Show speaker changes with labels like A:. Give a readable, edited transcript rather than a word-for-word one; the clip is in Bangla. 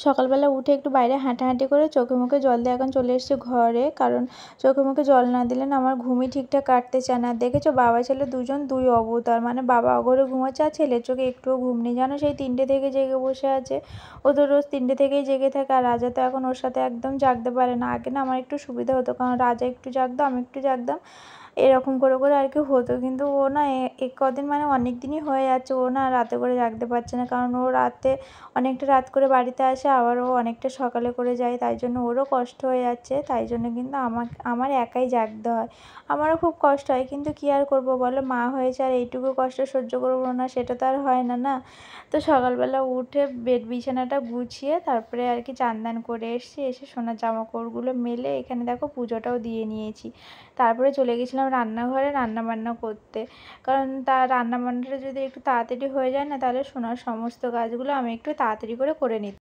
A: সকালবেলা উঠে একটু বাইরে হাঁটাহাঁটি করে চোখে মুখে জল দিয়ে এখন চলে এসেছি ঘরে, কারণ চোখে মুখে জল না দিলে না আমার ঘুমই ঠিকঠাক কাটতে চায় না। দেখেছো বাবা ছেলে দুজন দুই অবতার, মানে বাবা অঘরে ঘুমাচ্ছে আর ছেলের চোখে একটুও ঘুম নেই জানো, সেই 3টে থেকে জেগে বসে আছে। ও তো রোজ 3টে থেকেই জেগে থাকে, আর রাজা তো এখন ওর সাথে একদম জাগতে পারে না। আগে না আমার একটু সুবিধা হতো, কারণ রাজা একটু জাগতো আমি একটু জাগতাম, এরকম করে করে আর কি হতো। কিন্তু ও না এ কদিন মানে অনেক দিনই হয়ে যাচ্ছে ও না রাতে করে জাগতে পারছে না, কারণ ও রাতে অনেকটা রাত করে বাড়িতে আসে, আবার ও অনেকটা সকালে করে যায়, তাই জন্য ওরও কষ্ট হয়ে যাচ্ছে। তাই জন্য কিন্তু আমার একাই জাগতে হয়। আমারও খুব কষ্ট হয়, কিন্তু কী আর করবো বলো, মা হয়েছে আর এইটুকু কষ্ট সহ্য করবো না সেটা তো আর হয় না, না। তো সকালবেলা উঠে বেড বিছানাটা গুছিয়ে তারপরে আর কি চান দান করে এসেছি, এসে সোনার জামাকাপড়গুলো মেলে এখানে দেখো পুজোটাও দিয়ে নিয়েছি। তারপরে চলে গেছিলাম রান্নাঘরে রান্নাবান্না করতে, কারণ রান্নাবান্নাটা যদি একটু তাড়াতাড়ি হয়ে যায় না, তাহলে সোনার সমস্ত কাজগুলো আমি একটু তাড়াতাড়ি করে নিতে